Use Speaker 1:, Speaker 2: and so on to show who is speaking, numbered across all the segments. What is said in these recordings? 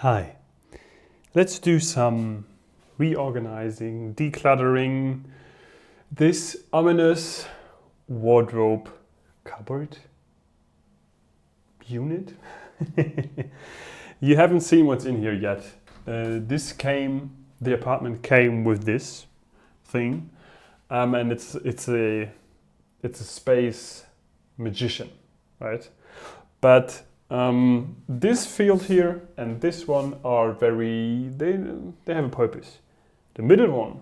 Speaker 1: Hi, let's do some reorganizing, decluttering this ominous wardrobe cupboard unit. You haven't seen what's in here yet. The apartment came with this thing, and it's a space magician, right? But this field here and this one are they have a purpose. The middle one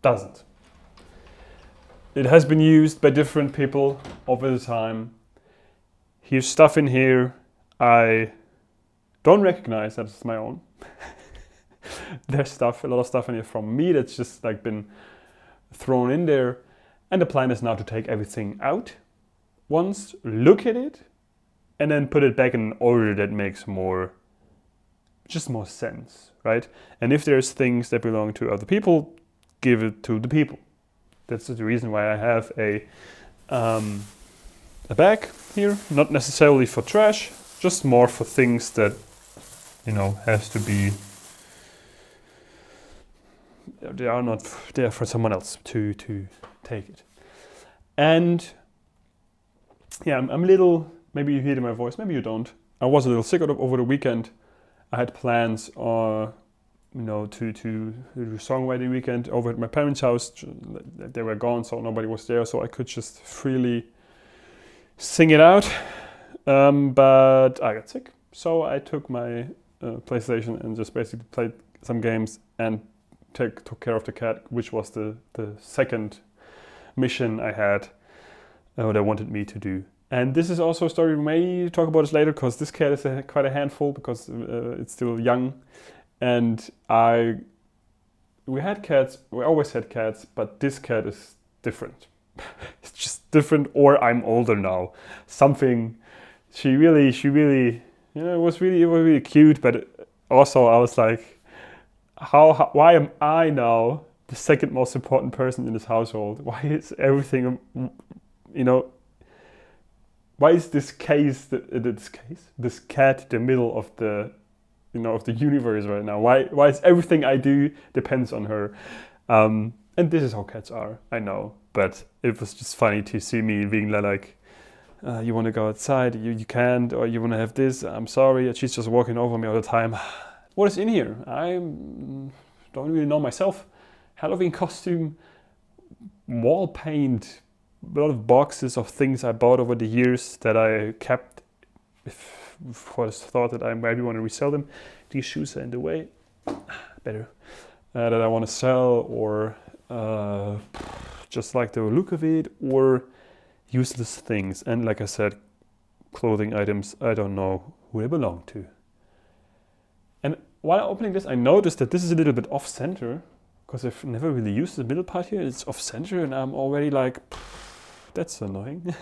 Speaker 1: doesn't. It has been used by different people over the time. Here's stuff in here I don't recognize that it's my own. There's a lot of stuff in here from me that's just like been thrown in there. And the plan is now to take everything out once, look at it, and then put it back in an order that makes more sense, right? And if there's things that belong to other people, give it to the people. That's the reason why I have a bag here, not necessarily for trash, just more for things that, has to be, they are not there for someone else to take it. And yeah, I'm a little, maybe you hear it in my voice, maybe you don't. I was a little sick over the weekend. I had plans to do songwriting weekend over at my parents' house. They were gone, so nobody was there, so I could just freely sing it out. But I got sick, so I took my PlayStation and just basically played some games and took care of the cat, which was the second mission I had that wanted me to do. And this is also a story, we may talk about this later, because this cat is quite a handful because it's still young. And we always had cats, but this cat is different. It's just different, or I'm older now. She really, it was really cute, but also I was like, why am I now the second most important person in this household? Why is everything, why is this cat the middle of the, of the universe right now? Why is everything I do depends on her? And this is how cats are, I know. But it was just funny to see me being like, you want to go outside, you can't, or you want to have this, I'm sorry. And she's just walking over me all the time. What is in here? I don't really know myself. Halloween costume, wall paint, a lot of boxes of things I bought over the years that I kept for the thought that I maybe want to resell them. These shoes are in the way. Better. That I want to sell, or just like the look of it, or useless things. And like I said, clothing items, I don't know who they belong to. And while opening this, I noticed that this is a little bit off-center, because I've never really used the middle part here. It's off-center, and I'm already like, that's annoying.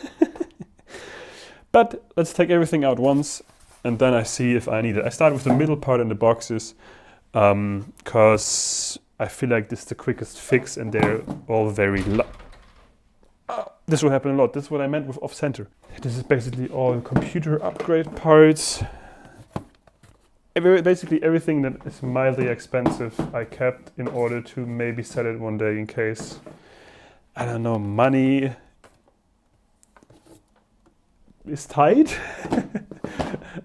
Speaker 1: But let's take everything out once, and then I see if I need it. I start with the middle part and the boxes, because I feel like this is the quickest fix, and they're all very this will happen a lot. This is what I meant with off-center. This is basically all computer upgrade parts. Basically everything that is mildly expensive I kept in order to maybe sell it one day in case, I don't know, money is tight.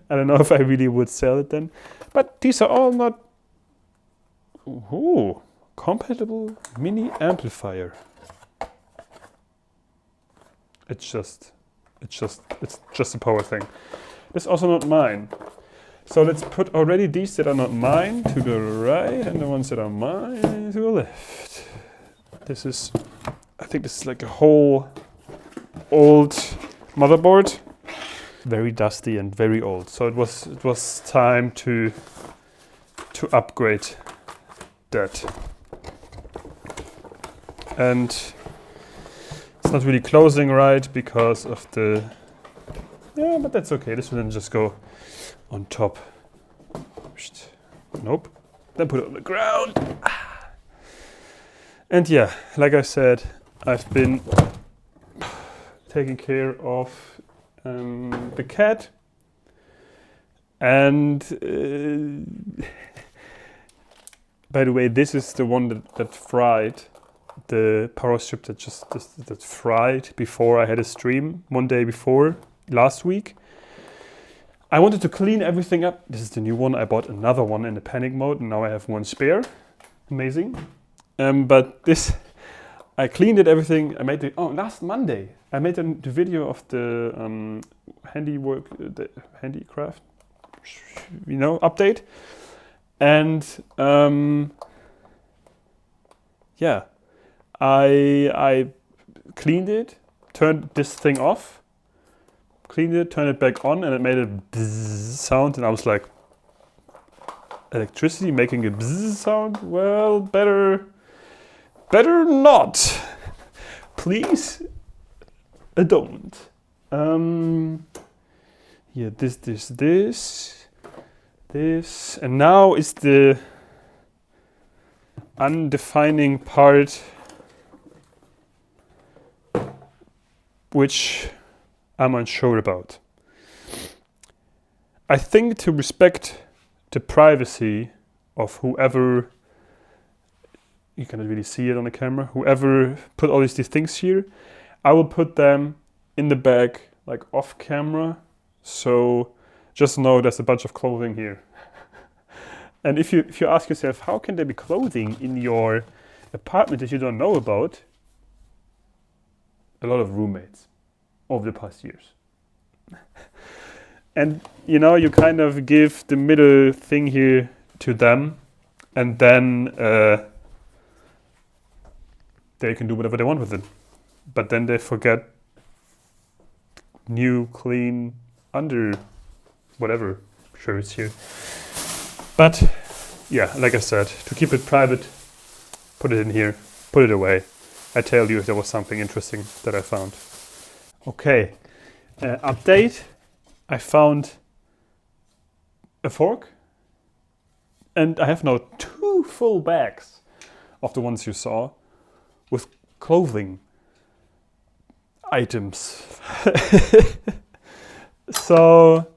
Speaker 1: I don't know if I really would sell it then. But these are all not... Ooh, compatible mini amplifier. It's just a power thing. This is also not mine. So let's put already these that are not mine to the right, and the ones that are mine to the left. I think this is like a whole old motherboard. Very dusty and very old. So it was time to upgrade that. And it's not really closing right because of the... Yeah, but that's okay. This will then just go on top. Nope. Then put it on the ground. And yeah, like I said, I've been taking care of the cat And by the way, this is the one that fried, the power strip that fried before I had a stream one day before last week. I wanted to clean everything up. This is the new one. I bought another one in the panic mode, and now I have one spare. Amazing. But this, I cleaned it, everything. I made the, last Monday, I made the video of the handiwork, the handicraft, update. And yeah, I cleaned it, turned this thing off, cleaned it, turned it back on, and it made a bzzz sound, and I was like, electricity making a bzzz sound? Well, better not. Please, don't. Yeah, this, and now is the undefining part, which I'm unsure about. I think to respect the privacy of whoever, you cannot really see it on the camera, whoever put all these things here, I will put them in the bag, like off camera. So just know there's a bunch of clothing here. And if you ask yourself, how can there be clothing in your apartment that you don't know about? A lot of roommates over the past years. And you kind of give the middle thing here to them, and then they can do whatever they want with it. But then they forget new, clean, under whatever shirts here. But yeah, like I said, to keep it private, put it in here, put it away. I tell you if there was something interesting that I found. Okay, update. I found a fork, and I have now 2 full bags of the ones you saw with clothing items. So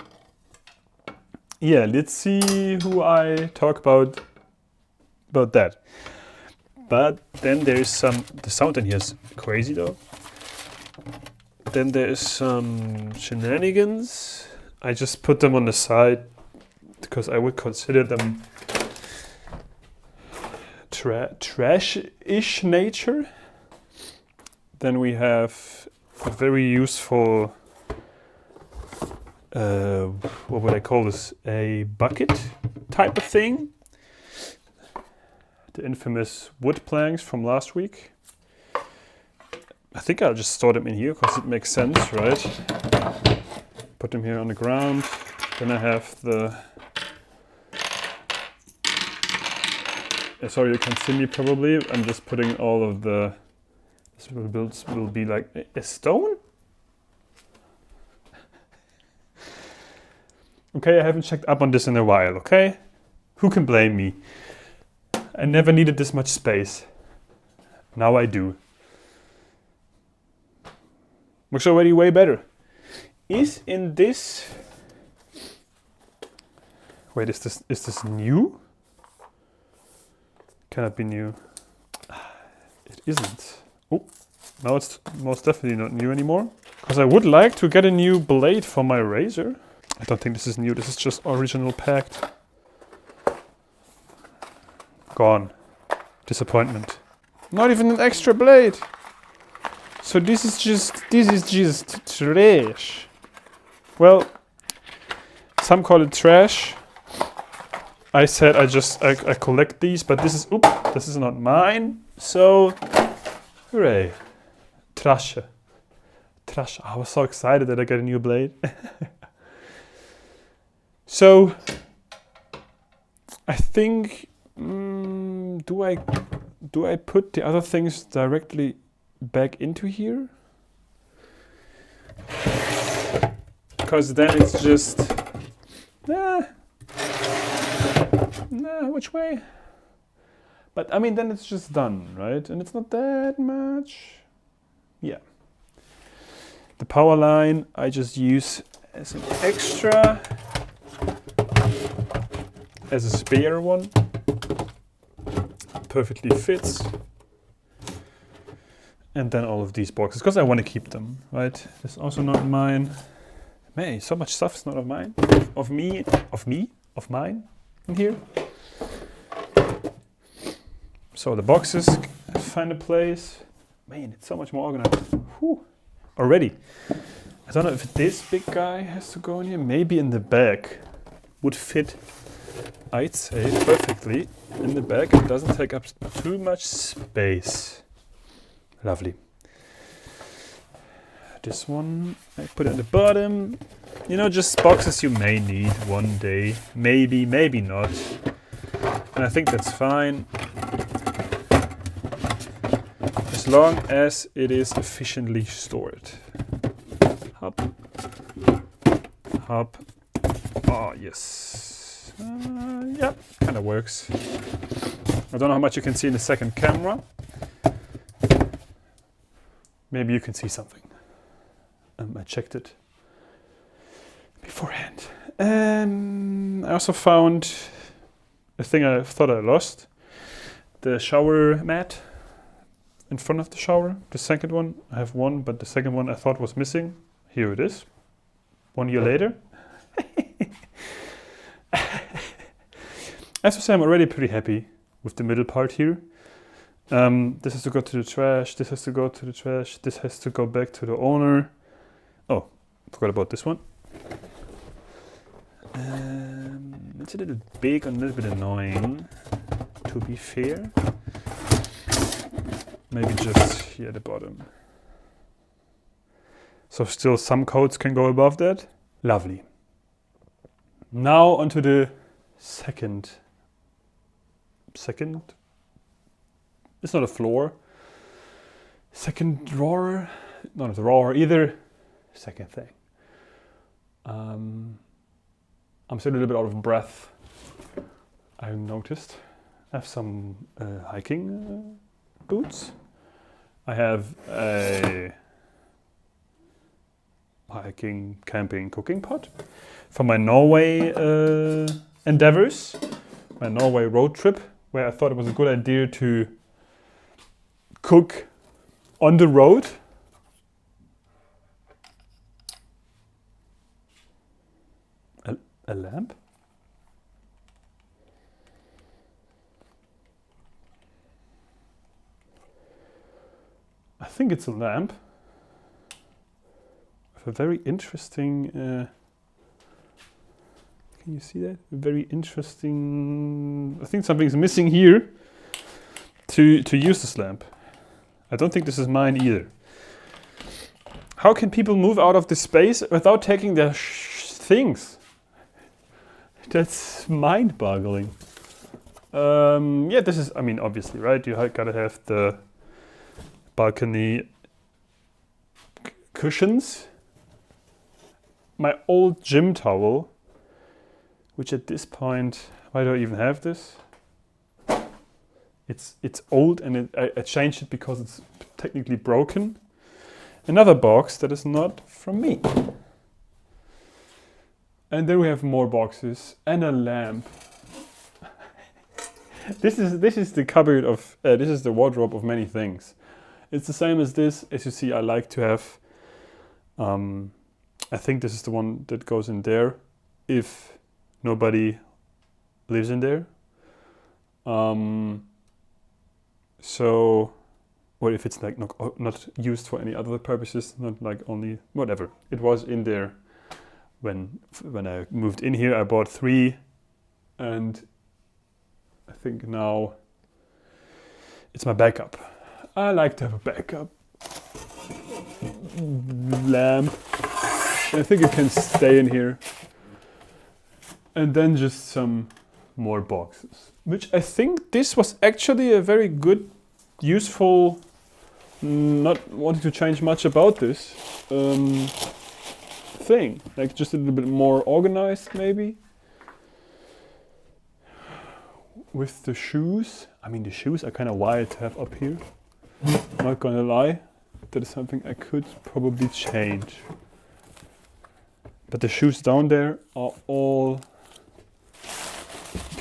Speaker 1: yeah, let's see who I talk about that. But then there is the sound in here is crazy though. Then there is some shenanigans. I just put them on the side because I would consider them trash-ish nature. Then we have a very useful, what would I call this? A bucket type of thing. The infamous wood planks from last week. I think I'll just store them in here because it makes sense, right? Put them here on the ground. Then I have the... sorry, you can't see me probably. I'm just putting all of the... This will be like a stone? Okay, I haven't checked up on this in a while, okay? Who can blame me? I never needed this much space. Now I do. Looks already way better. Is in this... Wait, is this new? Cannot be new. It isn't. Oh, now it's most definitely not new anymore. Because I would like to get a new blade for my razor. I don't think this is new. This is just original packed. Gone. Disappointment. Not even an extra blade. So this is just trash. Well, some call it trash. I said I collect these, but this is not mine. So, hooray. Trash. I was so excited that I got a new blade. So, I think, do I put the other things directly back into here? Because then it's just, which way? But I mean, then it's just done, right? And it's not that much. Yeah. The power line I just use as an extra. as a spare one. Perfectly fits. And then all of these boxes, because I want to keep them, right? This is also not mine. Man, so much stuff's not of mine. Of mine in here. So the boxes find a place. Man, it's so much more organized. Whew. Already. I don't know if this big guy has to go in here. Maybe in the back would fit, I'd say, perfectly. In the back, it doesn't take up too much space. Lovely. This one, I put at the bottom. You know, just boxes you may need one day. Maybe, maybe not. And I think that's fine. As long as it is efficiently stored. Hop. Hop. Oh, yes. Yeah, kind of works. I don't know how much you can see in the second camera. Maybe you can see something. I checked it beforehand. I also found a thing I thought I lost. The shower mat in front of the shower. The second one, I have one, but the second one I thought was missing. Here it is. 1 year later. As I say, I'm already pretty happy with the middle part here. This has to go to the trash, this has to go to the trash, this has to go back to the owner. Oh, forgot about this one. It's a little big and a little bit annoying, to be fair. Maybe just here at the bottom. So still some coats can go above that. Lovely. Now onto the second. It's not a floor. Second drawer. Not a drawer either. Second thing. I'm still a little bit out of breath. I noticed. I have some hiking boots. I have a hiking, camping, cooking pot for my Norway endeavors. My Norway road trip, where I thought it was a good idea to cook on the road. A lamp? I think it's a lamp. With a very interesting... can you see that? A very interesting... I think something's missing here to use this lamp. I don't think this is mine either. How can people move out of this space without taking their things? That's mind-boggling. Yeah, this is, I mean, obviously, right? You gotta have the balcony cushions. My old gym towel, which at this point, why do I even have this? It's old and I changed it because it's technically broken. Another box that is not from me. And then we have more boxes and a lamp. This is the cupboard of, this is the wardrobe of many things. It's the same as this. As you see, I like to have, I think this is the one that goes in there if nobody lives in there. So, or if it's like not used for any other purposes, not like only, whatever. It was in there when I moved in here. I bought 3 and I think now it's my backup. I like to have a backup lamp. I think it can stay in here. And then just some more boxes. Which I think this was actually a very good, useful, not wanting to change much about this thing. Like just a little bit more organized maybe. With the shoes. I mean, the shoes are kind of wild to have up here. Not gonna lie. That is something I could probably change. But the shoes down there are all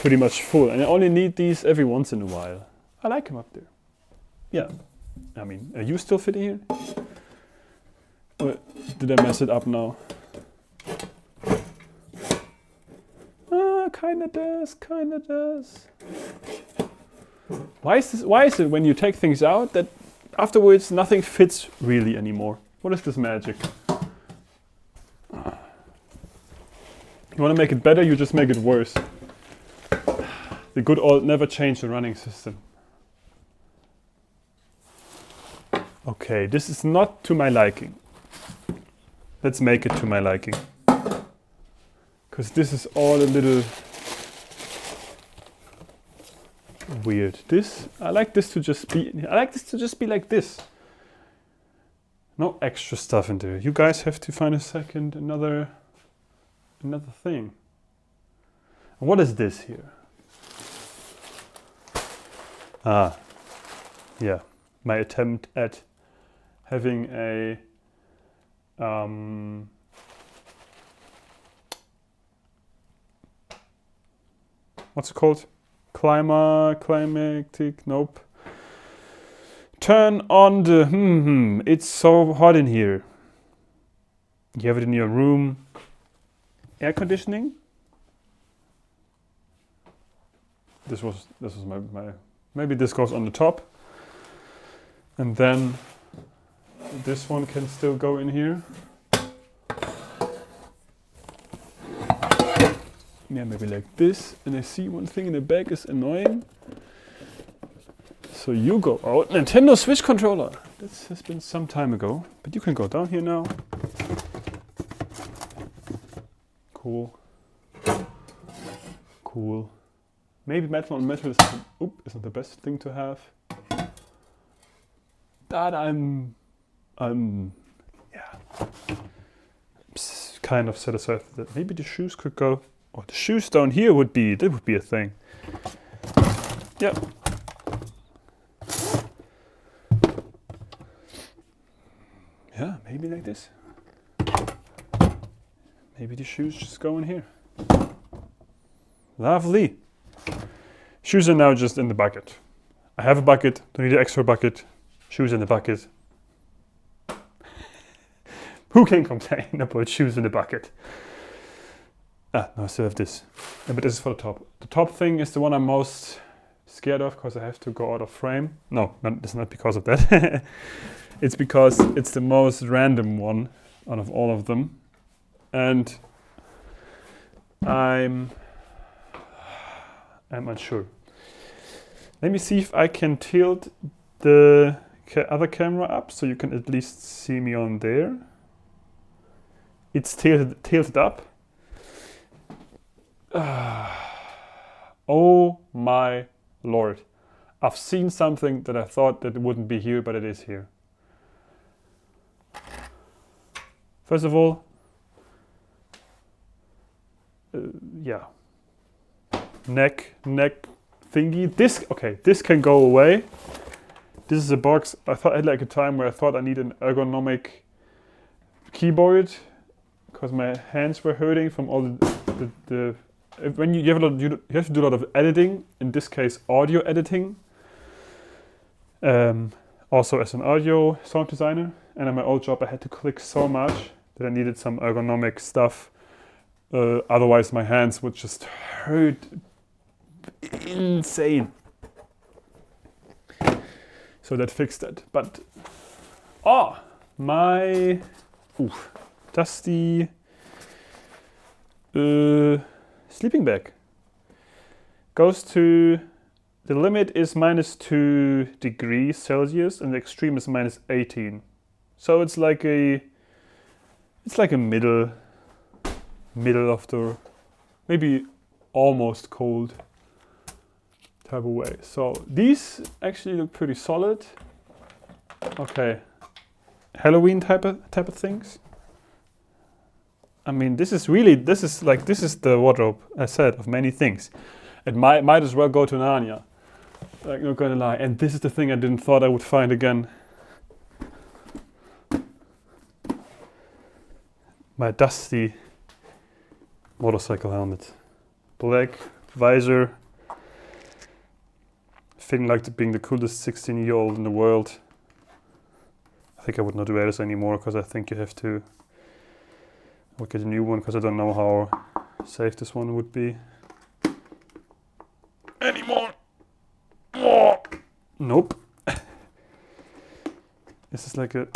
Speaker 1: pretty much full, and I only need these every once in a while. I like them up there. Yeah, I mean, are you still fitting here? Or did I mess it up now? Kinda does, kinda does. Why is it when you take things out that afterwards nothing fits really anymore? What is this magic? You want to make it better, you just make it worse. The good old never change the running system. Okay, this is not to my liking. Let's make it to my liking. Because this is all a little weird. I like this to just be like this. No extra stuff in there. You guys have to find another thing. And what is this here? Yeah, my attempt at having a what's it called? Climactic, nope. Turn on the, it's so hot in here. You have it in your room. Air conditioning? This was my, maybe this goes on the top. And then this one can still go in here. Yeah, maybe like this. And I see one thing in the back is annoying. So you go out. Nintendo Switch controller. This has been some time ago. But you can go down here now. Cool. Cool. Maybe metal on metal isn't the best thing to have. That I'm kind of satisfied that maybe the shoes could go. Oh, the shoes down here would be a thing. Yep. Yeah, maybe like this. Maybe the shoes just go in here. Lovely. Shoes are now just in the bucket. I have a bucket, don't need an extra bucket. Shoes in the bucket. Who can complain about shoes in the bucket? No, I still have this. Yeah, but this is for the top. The top thing is the one I'm most scared of because I have to go out of frame. No, it's not because of that. It's because it's the most random one out of all of them. And I'm unsure. Let me see if I can tilt the other camera up so you can at least see me on there. It's tilted up. Oh my lord. I've seen something that I thought that it wouldn't be here, but it is here. First of all, yeah. Neck thingy. This can go away. This is a box. I thought I had like a time where I thought I need an ergonomic keyboard because my hands were hurting from all the when you have you have to do a lot of editing. In this case, audio editing. Also as an audio sound designer, and at my old job I had to click so much that I needed some ergonomic stuff. Otherwise my hands would just hurt insane. So that fixed it. But my dusty sleeping bag goes to, the limit is -2 degrees Celsius and the extreme is -18. So it's like a middle of the, maybe almost cold type of way. So these actually look pretty solid. Okay, Halloween type of things. I mean, this is the wardrobe, I said, of many things. It might as well go to Narnia. Like, not gonna lie. And this is the thing I didn't thought I would find again. My dusty motorcycle helmet. Black visor. Feeling like being the coolest 16-year-old in the world. I think I would not wear this anymore because I think you have to look at a new one because I don't know how safe this one would be anymore. Oh, nope. This is like a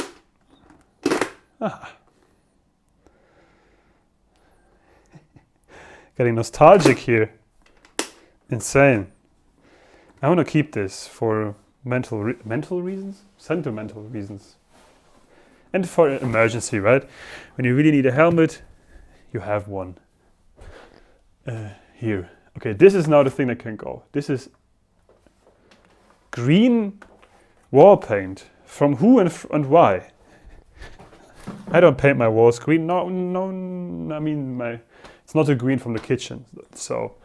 Speaker 1: getting nostalgic here. Insane. I want to keep this for mental reasons, sentimental reasons, and for an emergency, right? When you really need a helmet, you have one. Here. Okay, this is now the thing that can go. This is green wall paint. From who and why? I don't paint my walls green. No. I mean, it's not a green from the kitchen. So,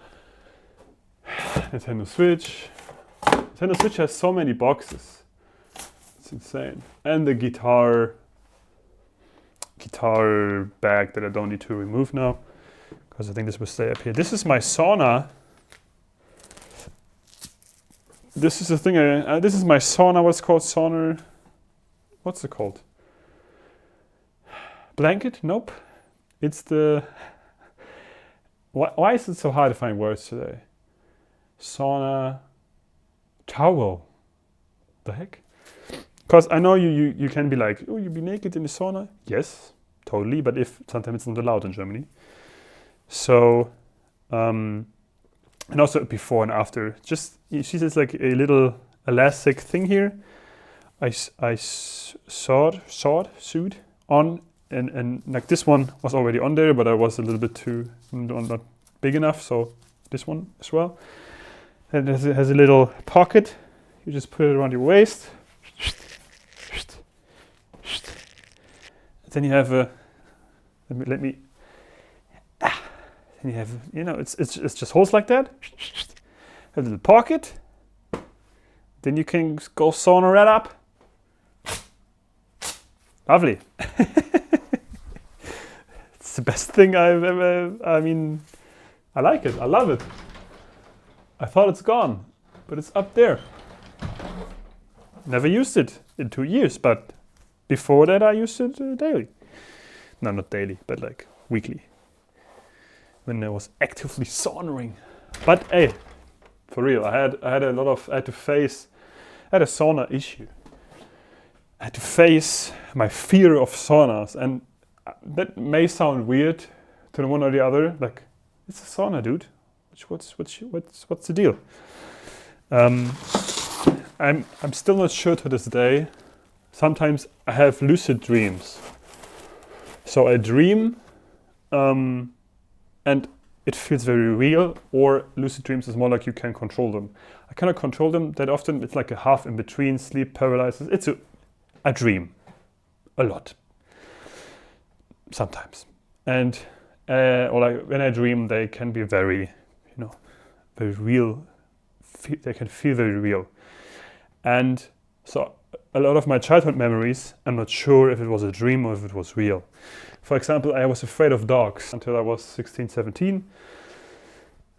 Speaker 1: Nintendo Switch. Nintendo Switch has so many boxes. It's insane. And the guitar bag that I don't need to remove now, because I think this will stay up here. This is my sauna. This is the thing. This is my sauna. What's it called? Sauna. What's it called? Blanket? Nope. It's the. Why is it so hard to find words today? Sauna. Towel. The heck? Because I know you can be like, oh, you be naked in the sauna? Yes, totally. But sometimes it's not allowed in Germany. So, and also before and after. Just you see, there's like a little elastic thing here. I sewed on, and like this one was already on there, but I was a little bit too not big enough. So this one as well. And it has a little pocket. You just put it around your waist. Then you have a. Let me. Then you have, it's just holes like that. Have a little pocket. Then you can go sauna right up. Lovely. It's the best thing I've ever. I mean, I like it. I love it. I thought it's gone, but it's up there. Never used it in 2 years, but before that I used it daily. No, not daily, but like weekly. When I was actively sauning. But hey, for real, I had a sauna issue. I had to face my fear of saunas, and that may sound weird to the one or the other. Like, it's a sauna, dude. What's the deal? I'm still not sure to this day. Sometimes I have lucid dreams. So I dream, and it feels very real. Or lucid dreams is more like you can control them. I cannot control them that often. It's like a half in between sleep paralysis. I dream a lot. Sometimes, and or like when I dream, they can be very, very real. They can feel very real. And so a lot of my childhood memories, I'm not sure if it was a dream or if it was real. For example, I was afraid of dogs until I was 16, 17.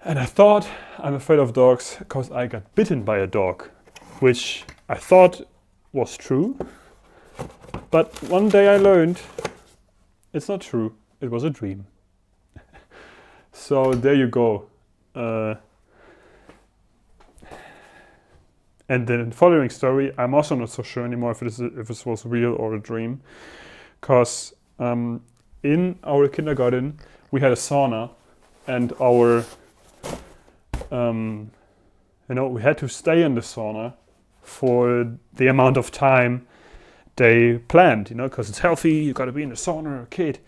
Speaker 1: And I thought I'm afraid of dogs because I got bitten by a dog, which I thought was true. But one day I learned it's not true. It was a dream. So there you go. And then the following story, I'm also not so sure anymore if this was real or a dream. Because in our kindergarten, we had a sauna, and we had to stay in the sauna for the amount of time they planned, because it's healthy, you gotta be in the sauna, a kid.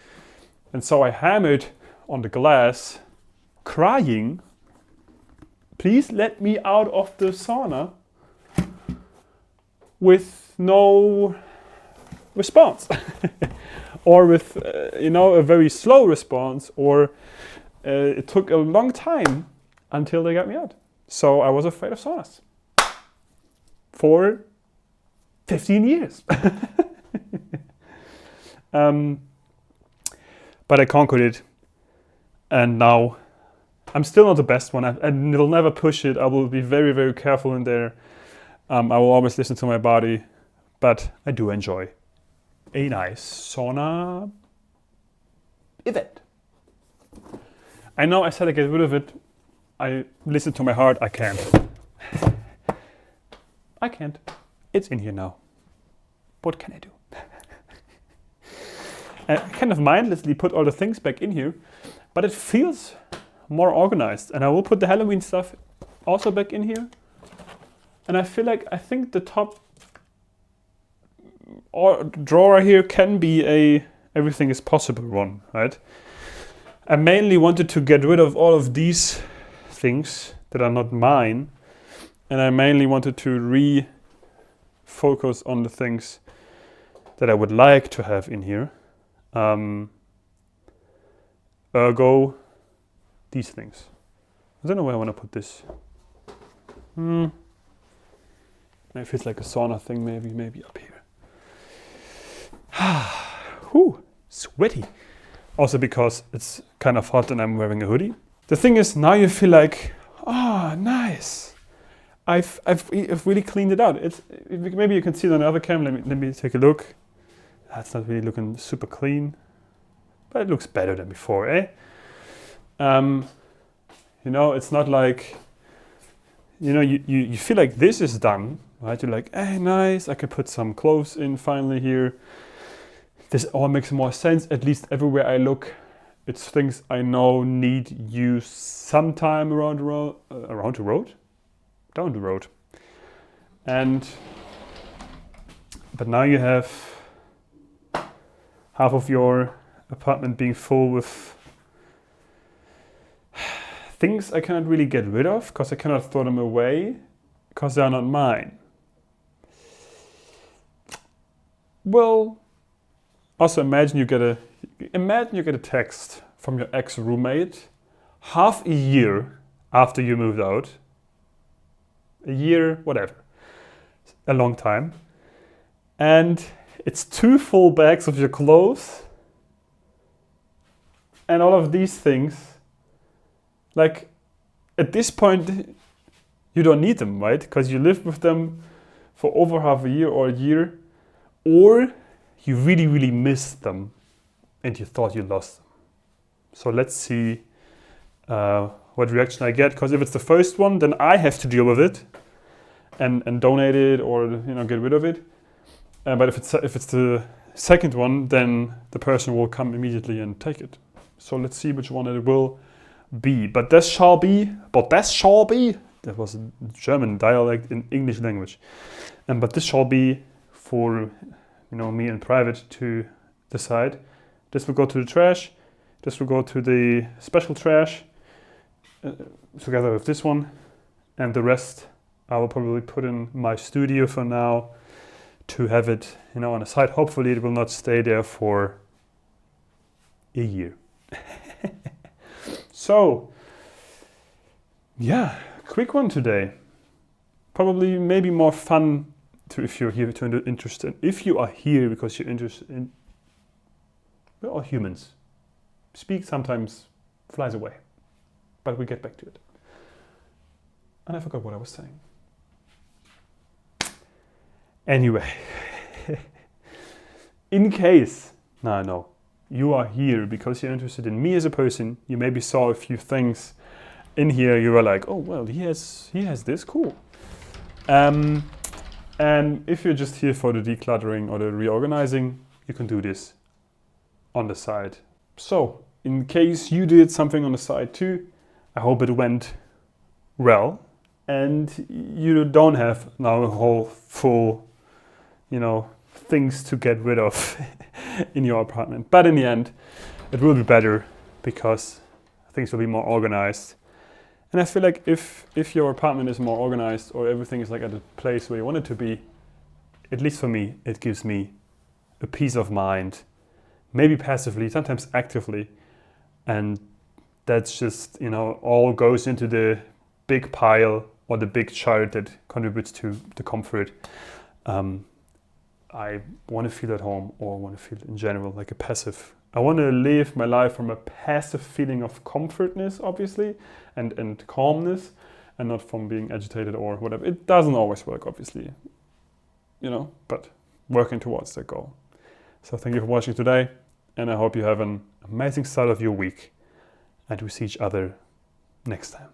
Speaker 1: And so I hammered on the glass, crying, please let me out of the sauna, with no response. Or with, a very slow response, or it took a long time until they got me out. So I was afraid of saunas. For 15 years. But I conquered it. And now I'm still not the best one, and it'll never push it. I will be very, very careful in there. I will always listen to my body, but I do enjoy a nice sauna event. I know I said I get rid of it. I listen to my heart. I can't. I can't. It's in here now. What can I do? I kind of mindlessly put all the things back in here, but it feels more organized. And I will put the Halloween stuff also back in here. And I think the top drawer here can be a everything is possible one, right? I mainly wanted to get rid of all of these things that are not mine. And I mainly wanted to refocus on the things that I would like to have in here. Ergo, these things. I don't know where I want to put this. Maybe it feels like a sauna thing, maybe up here. Whew, sweaty. Also because it's kind of hot and I'm wearing a hoodie. The thing is, now you feel like, nice. I've really cleaned it out. Maybe you can see it on the other camera. Let me take a look. That's not really looking super clean, but it looks better than before, eh? It's not like, you feel like this is done, right? You're like, hey, nice. I can put some clothes in finally here. This all makes more sense. At least everywhere I look, it's things I know need use sometime down the road. But now you have half of your apartment being full with things I cannot really get rid of because I cannot throw them away because they are not mine. Well, also imagine you get a text from your ex-roommate half a year after you moved out. A year, whatever. A long time. And it's 2 full bags of your clothes and all of these things. Like, at this point, you don't need them, right? Because you lived with them for over half a year or a year. Or you really, really missed them and you thought you lost them. So let's see what reaction I get. Because if it's the first one, then I have to deal with it and donate it or get rid of it. But if it's the second one, then the person will come immediately and take it. So let's see which one it will be. But this shall be. That was a German dialect in English language. But this shall be for me in private to decide. This will go to the trash. This will go to the special trash together with this one. And the rest I will probably put in my studio for now to have it on the side. Hopefully it will not stay there for a year. So, yeah, quick one today. Probably maybe more fun if you're here interested. If you are here because you're interested in, we're all humans. Speak sometimes flies away, but we get back to it. And I forgot what I was saying. Anyway, in case, you are here because you're interested in me as a person. You maybe saw a few things in here. You were like, oh, well, he has this, cool. And if you're just here for the decluttering or the reorganizing, you can do this on the side. So, in case you did something on the side too, I hope it went well. And you don't have now a whole full, things to get rid of in your apartment. But in the end, it will be better because things will be more organized. And I feel like if your apartment is more organized or everything is like at a place where you want it to be, at least for me, it gives me a peace of mind, maybe passively, sometimes actively. And that's just, all goes into the big pile or the big chart that contributes to the comfort. I want to feel at home or want to feel in general like a passive I want to live my life from a passive feeling of comfortness, obviously, and calmness, and not from being agitated or whatever. It doesn't always work, obviously, but working towards that goal. So thank you for watching today, and I hope you have an amazing start of your week, and we see each other next time.